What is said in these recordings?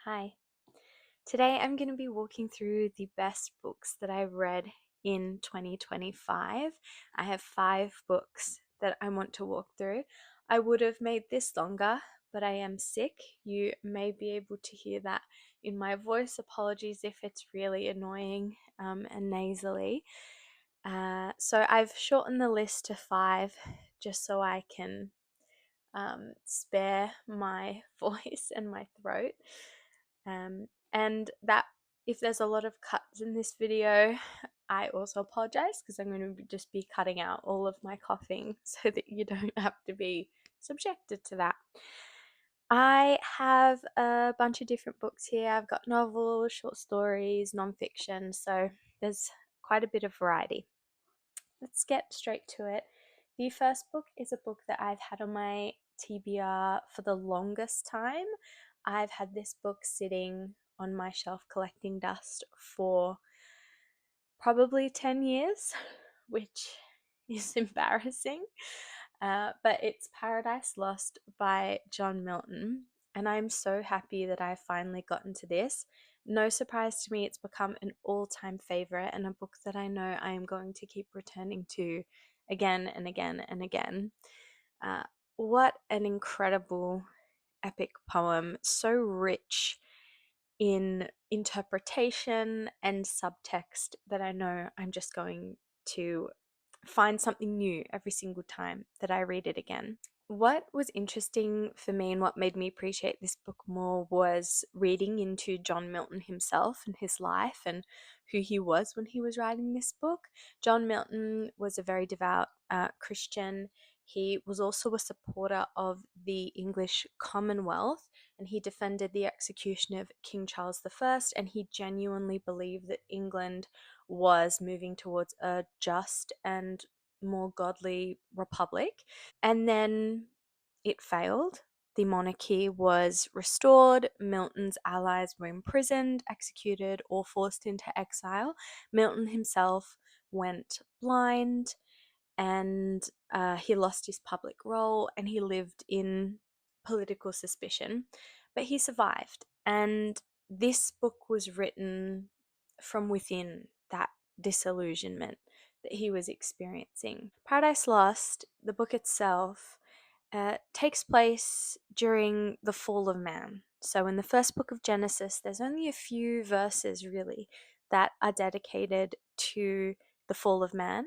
Hi. Today I'm going to be walking through the best books that I've read in 2025. I have 5 books that I want to walk through. I would have made this longer, but I am sick. You may be able to hear that in my voice. Apologies if it's really annoying and nasally. So I've shortened the list to 5 just so I can spare my voice and my throat. And that if there's a lot of cuts in this video, I also apologize because I'm going to just be cutting out all of my coughing so that you don't have to be subjected to that. I have a bunch of different books here. I've got novels, short stories, nonfiction, so there's quite a bit of variety. Let's get straight to it. The first book is a book that I've had on my TBR for the longest time. I've had this book sitting on my shelf collecting dust for probably 10 years, which is embarrassing. But it's Paradise Lost by John Milton, and I'm so happy that I've finally gotten to this. No surprise to me, it's become an all-time favorite and a book that I know I am going to keep returning to again and again and again. Uh, what an incredible epic poem, so rich in interpretation and subtext that I know I'm just going to find something new every single time that I read it again. What was interesting for me and what made me appreciate this book more was reading into John Milton himself and his life and who he was when he was writing this book. John Milton was a very devout Christian. He was also a supporter of the English Commonwealth, and he defended the execution of King Charles I, and he genuinely believed that England was moving towards a just and more godly republic. And then it failed. The monarchy was restored. Milton's allies were imprisoned, executed, or forced into exile. Milton himself went blind, and he lost his public role, and he lived in political suspicion. But he survived, and this book was written from within that disillusionment that he was experiencing. Paradise Lost, the book itself, takes place during the fall of man. So, in the first book of Genesis, there's only a few verses really that are dedicated to the fall of man,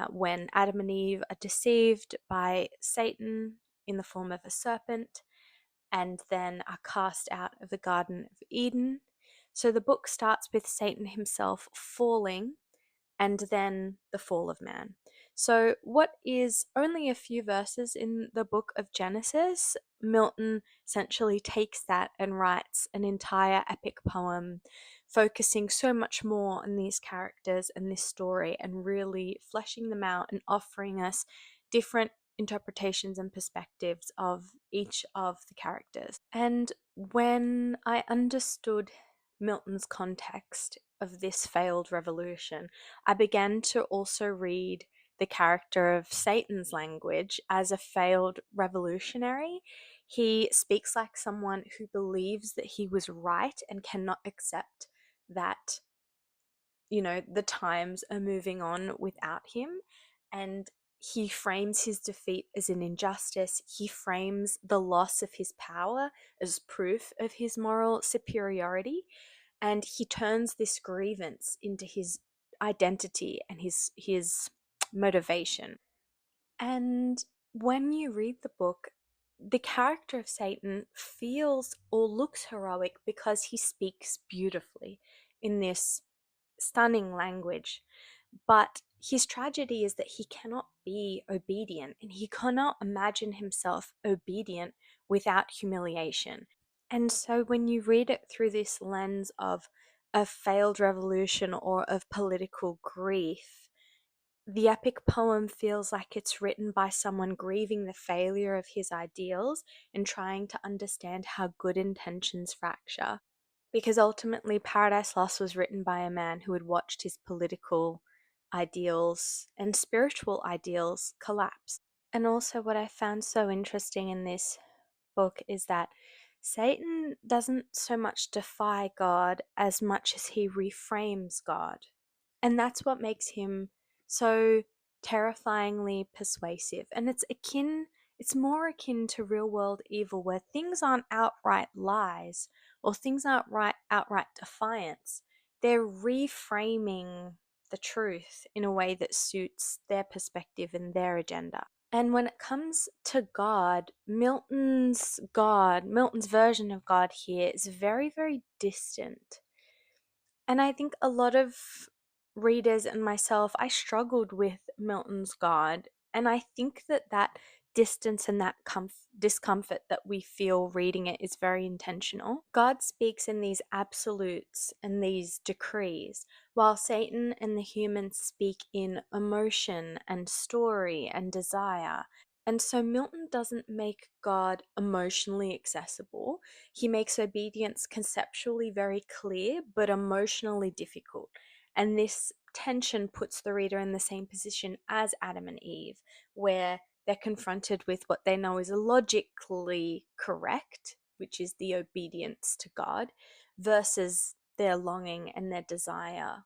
when Adam and Eve are deceived by Satan in the form of a serpent and then are cast out of the Garden of Eden. So, the book starts with Satan himself falling and then the fall of man. So, what is only a few verses in the book of Genesis, Milton essentially takes that and writes an entire epic poem, focusing so much more on these characters and this story and really fleshing them out and offering us different interpretations and perspectives of each of the characters. And when I understood Milton's context of this failed revolution, I began to also read the character of Satan's language as a failed revolutionary. He speaks like someone who believes that he was right and cannot accept that, the times are moving on without him. And he frames his defeat as an injustice. He frames the loss of his power as proof of his moral superiority. And he turns this grievance into his identity and his motivation. And when you read the book, the character of Satan feels or looks heroic because he speaks beautifully in this stunning language. But his tragedy is that he cannot be obedient, and he cannot imagine himself obedient without humiliation. And so when you read it through this lens of a failed revolution or of political grief, the epic poem feels like it's written by someone grieving the failure of his ideals and trying to understand how good intentions fracture. Because ultimately, Paradise Lost was written by a man who had watched his political ideals and spiritual ideals collapse. And also, what I found so interesting in this book is that Satan doesn't so much defy God as much as he reframes God. And that's what makes him so terrifyingly persuasive. And it's more akin to real world evil where things aren't outright lies or things aren't outright defiance. They're reframing the truth in a way that suits their perspective and their agenda. And when it comes to Milton's version of God here is very, very distant. And I think a lot of readers and myself, I struggled with Milton's God. And I think that distance and that discomfort that we feel reading it is very intentional. God speaks in these absolutes and these decrees, while Satan and the humans speak in emotion and story and desire. And so Milton doesn't make God emotionally accessible. He makes obedience conceptually very clear, but emotionally difficult. And this tension puts the reader in the same position as Adam and Eve, where they're confronted with what they know is logically correct, which is the obedience to God, versus their longing and their desire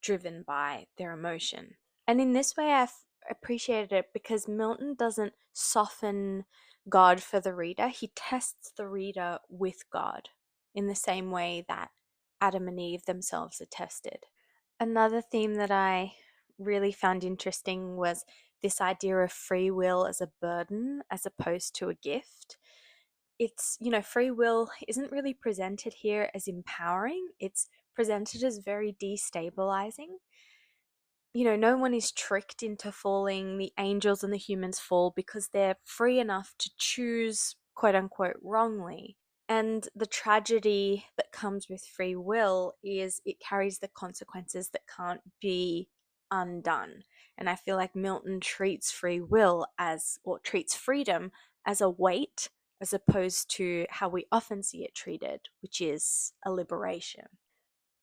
driven by their emotion. And in this way, I've appreciated it because Milton doesn't soften God for the reader, he tests the reader with God in the same way that Adam and Eve themselves are tested. Another theme that I really found interesting was this idea of free will as a burden as opposed to a gift. Free will isn't really presented here as empowering, it's presented as very destabilizing. No one is tricked into falling. The angels and the humans fall because they're free enough to choose, quote unquote, wrongly. And the tragedy that comes with free will is it carries the consequences that can't be undone. And I feel like Milton treats free will or treats freedom as a weight as opposed to how we often see it treated, which is a liberation.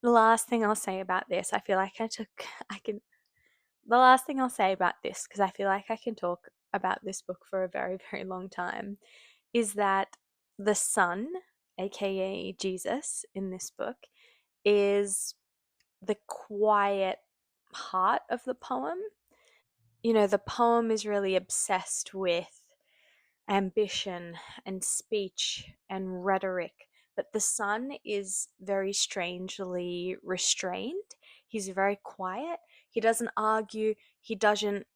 The last thing I'll say about this, I feel like I can the last thing I'll say about this, because I feel like I can talk about this book for a very, very long time, is that the Son, aka Jesus, in this book, is the quiet heart of the poem. The poem is really obsessed with ambition and speech and rhetoric, but the Son is very strangely restrained. He's very quiet. He doesn't argue, he doesn't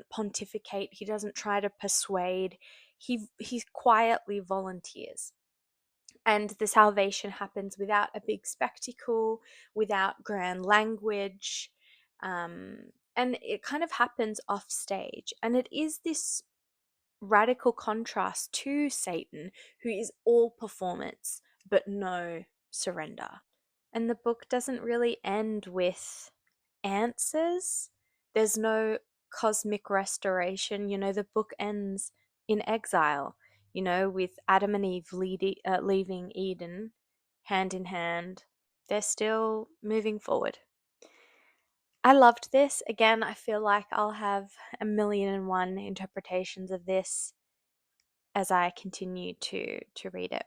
pontificate, he doesn't try to persuade. He quietly volunteers. And the salvation happens without a big spectacle, without grand language. And it kind of happens off stage. And it is this radical contrast to Satan, who is all performance but no surrender. And the book doesn't really end with answers. There's no cosmic restoration. The book ends in exile, with Adam and Eve leaving Eden hand in hand. They're still moving forward. I loved this. Again, I feel like I'll have a million and one interpretations of this as I continue to read it.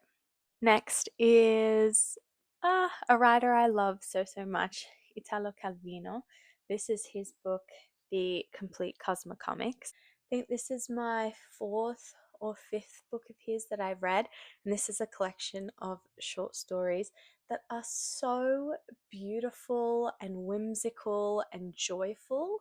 Next is a writer I love so much, Italo Calvino. This is his book, The Complete Cosmicomics. I think this is my fourth or fifth book of his that I've read, and this is a collection of short stories that are so beautiful and whimsical and joyful.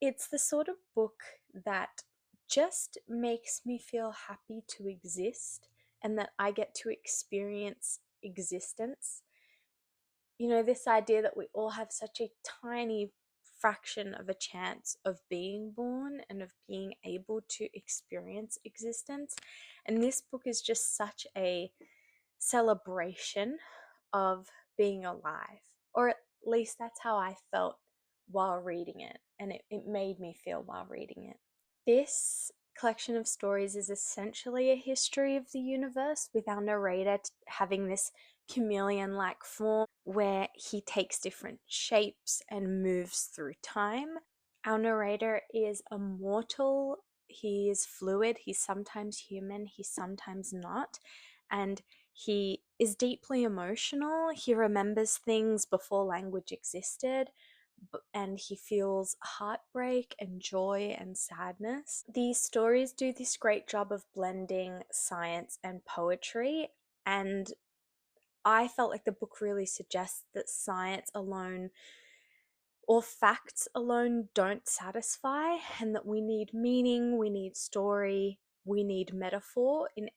It's the sort of book that just makes me feel happy to exist and that I get to experience existence. This idea that we all have such a tiny fraction of a chance of being born and of being able to experience existence. And this book is just such a celebration of being alive, or at least that's how I felt while reading it, and it made me feel while reading it. This collection of stories is essentially a history of the universe, with our narrator having this chameleon like form where he takes different shapes and moves through time. Our narrator is immortal, he is fluid, he's sometimes human, he's sometimes not. and he is deeply emotional. He remembers things before language existed, and he feels heartbreak and joy and sadness. These stories do this great job of blending science and poetry, and I felt like the book really suggests that science alone or facts alone don't satisfy, and that we need meaning, we need story, we need metaphor in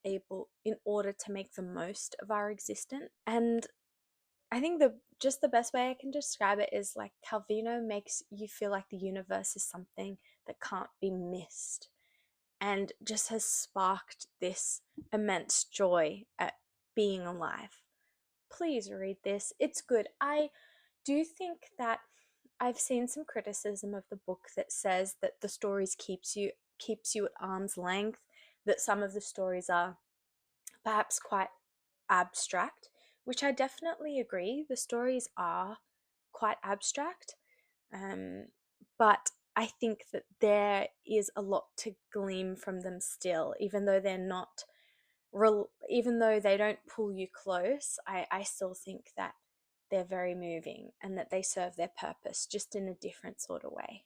order to make the most of our existence. And I think the best way I can describe it is like Calvino makes you feel like the universe is something that can't be missed, and just has sparked this immense joy at being alive. Please read this. It's good. I do think that I've seen some criticism of the book that says that the stories keeps you at arm's length, that some of the stories are perhaps quite abstract, which I definitely agree. The stories are quite abstract, but I think that there is a lot to glean from them still, even though they're not, even though they don't pull you close. I still think that they're very moving and that they serve their purpose just in a different sort of way.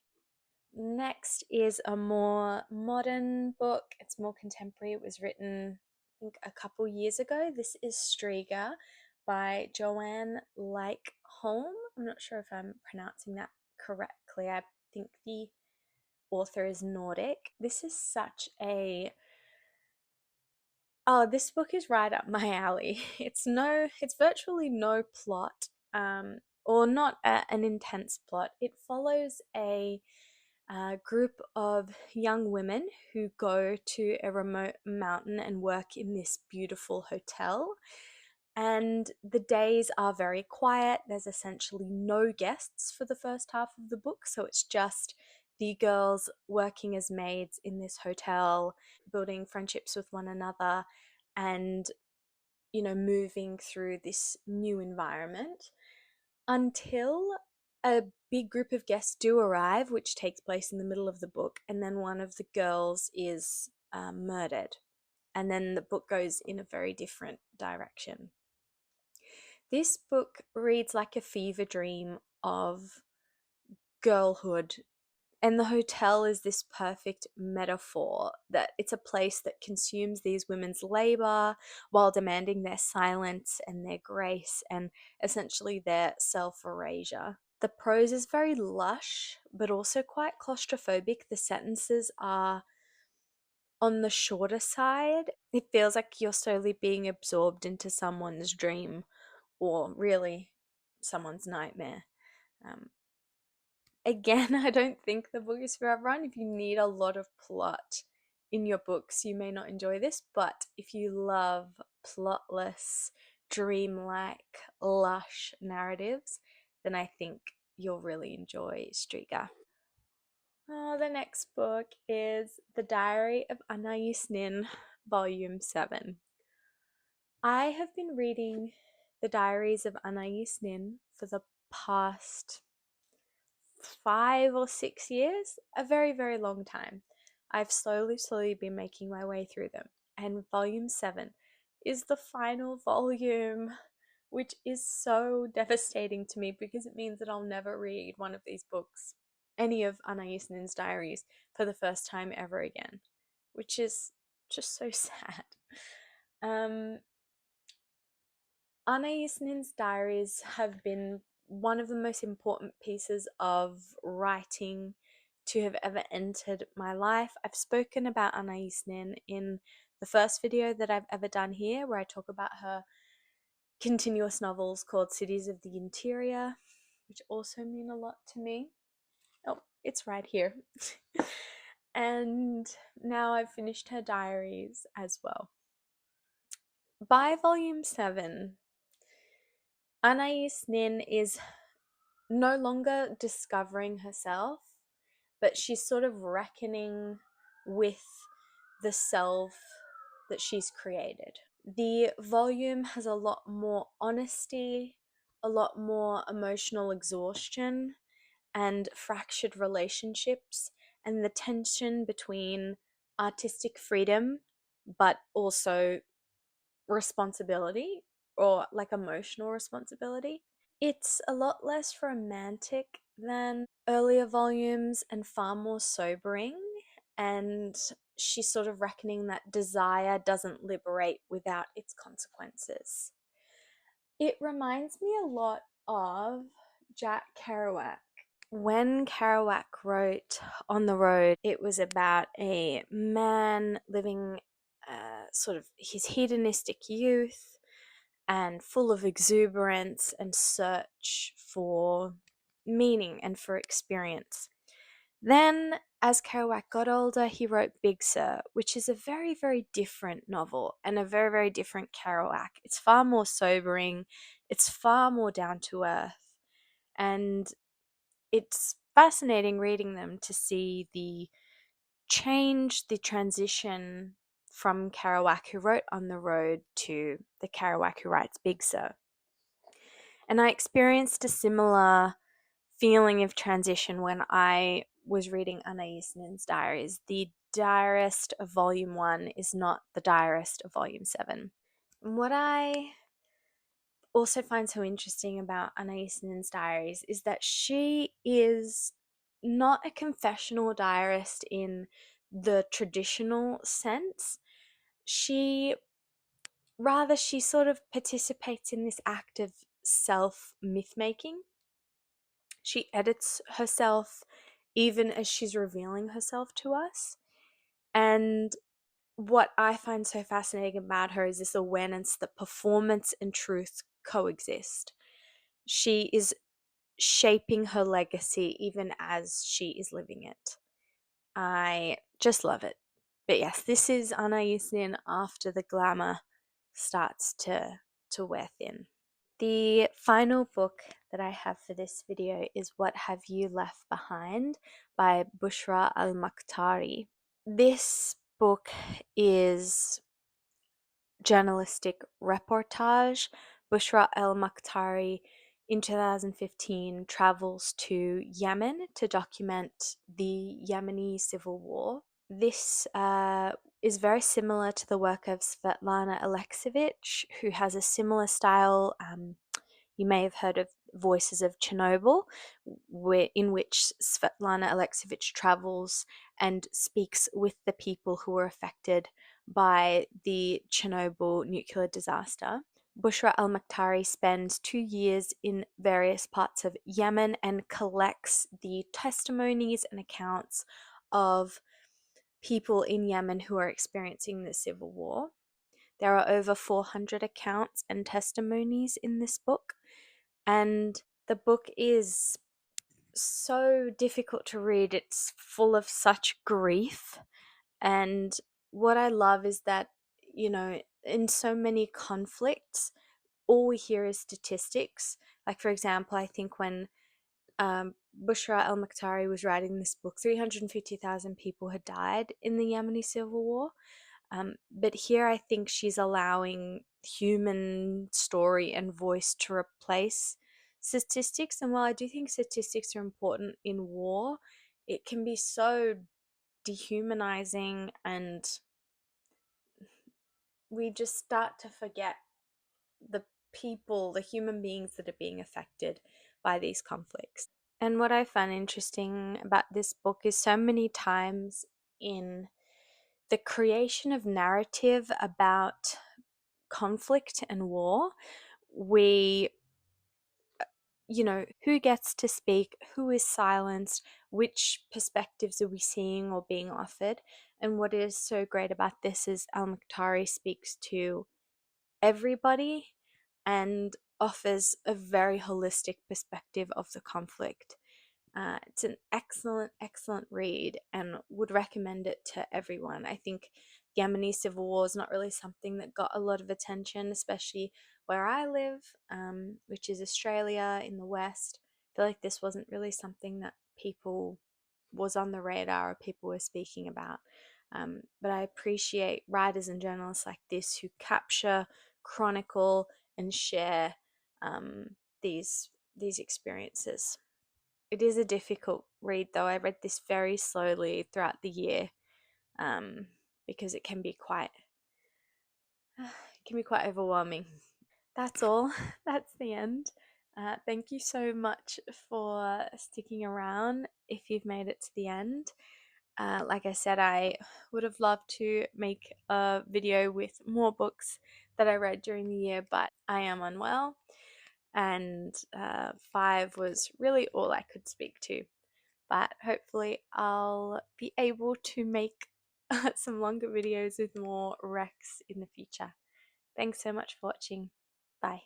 Next is a more modern book. It's more contemporary. It was written, I think, a couple years ago. This is Strega by Johanne, Lykke, Holm. I'm not sure if I'm pronouncing that correctly. I think the author is Nordic. This is such a Oh, this book is right up my alley. It's virtually no plot, or not an intense plot. It follows a group of young women who go to a remote mountain and work in this beautiful hotel. And the days are very quiet. There's essentially no guests for the first half of the book, so it's just the girls working as maids in this hotel, building friendships with one another, and moving through this new environment until a big group of guests do arrive, which takes place in the middle of the book, and then one of the girls is murdered, and then the book goes in a very different direction. This book reads like a fever dream of girlhood, and the hotel is this perfect metaphor that it's a place that consumes these women's labor while demanding their silence and their grace and essentially their self erasure. The prose is very lush, but also quite claustrophobic. The sentences are on the shorter side. It feels like you're slowly being absorbed into someone's dream, or really someone's nightmare. Um, Again, I don't think the book is for everyone. If you need a lot of plot in your books, you may not enjoy this, but if you love plotless, dreamlike, lush narratives, then I think you'll really enjoy Strega. Oh, the next book is The Diary of Anais Nin, Volume 7. I have been reading The Diaries of Anais Nin for the past 5 or 6 years, a very, very long time. I've slowly been making my way through them, and volume 7 is the final volume, which is so devastating to me because it means that I'll never read one of these books, any of Anais Nin's diaries, for the first time ever again, which is just so sad. Um, Anais Nin's diaries have been one of the most important pieces of writing to have ever entered my life. I've spoken about Anais Nin in the first video that I've ever done here, where I talk about her continuous novels called Cities of the Interior, which also mean a lot to me. Oh, it's right here. And now I've finished her diaries as well. By volume 7, Anais Nin is no longer discovering herself, but she's sort of reckoning with the self that she's created. The volume has a lot more honesty, a lot more emotional exhaustion, and fractured relationships, and the tension between artistic freedom but also responsibility, or like emotional responsibility. It's a lot less romantic than earlier volumes and far more sobering. And she's sort of reckoning that desire doesn't liberate without its consequences. It reminds me a lot of Jack Kerouac. When Kerouac wrote On the Road, it was about a man living sort of his hedonistic youth and full of exuberance and search for meaning and for experience. Then, as Kerouac got older, he wrote Big Sur, which is a very, very different novel and a very, very different Kerouac. It's far more sobering, it's far more down to earth, and it's fascinating reading them to see the change, the transition from Kerouac, who wrote On the Road, to the Kerouac who writes Big Sur. And I experienced a similar feeling of transition when I was reading Anais' diaries. The diarist of volume 1 is not the diarist of volume 7. And what I also find so interesting about Anais' diaries is that she is not a confessional diarist in the traditional sense. She sort of participates in this act of self myth making. She edits herself even as she's revealing herself to us. And what I find so fascinating about her is this awareness that performance and truth coexist. She is shaping her legacy even as she is living it. I just love it. But yes, this is Anais after the glamour starts to wear thin. The final book that I have for this video is What Have You Left Behind by Bushra al-Maqtari. This book is journalistic reportage. Bushra al-Maqtari in 2015 travels to Yemen to document the Yemeni civil war. This is very similar to the work of Svetlana Alexievich, who has a similar style. You may have heard of Voices of Chernobyl, in which Svetlana Alexievich travels and speaks with the people who were affected by the Chernobyl nuclear disaster. Bushra al-Maqtari spends 2 years in various parts of Yemen and collects the testimonies and accounts of people in Yemen who are experiencing the civil war. There are over 400 accounts and testimonies in this book, and the book is so difficult to read. It's full of such grief, and what I love is that, in so many conflicts, all we hear is statistics. Like, for example, I think when Bushra al-Maqtari was writing this book, 350,000 people had died in the Yemeni civil war. But here I think she's allowing human story and voice to replace statistics. And while I do think statistics are important in war, it can be so dehumanizing, and we just start to forget the people, the human beings that are being affected by these conflicts. And what I find interesting about this book is so many times in the creation of narrative about conflict and war, we, who gets to speak, who is silenced, which perspectives are we seeing or being offered. And what is so great about this is al-Maqtari speaks to everybody and offers a very holistic perspective of the conflict. It's an excellent, excellent read, and would recommend it to everyone. I think Yemeni civil war is not really something that got a lot of attention, especially where I live, which is Australia in the West. I feel like this wasn't really something that people was on the radar or people were speaking about. But I appreciate writers and journalists like this who capture, chronicle, and share these experiences. It is a difficult read, though. I read this very slowly throughout the year, because it can be quite can be quite overwhelming. That's all. That's the end. Thank you so much for sticking around if you've made it to the end. Like I said, I would have loved to make a video with more books that I read during the year, but I am unwell, and 5 was really all I could speak to. But hopefully, I'll be able to make some longer videos with more recs in the future. Thanks so much for watching. Bye.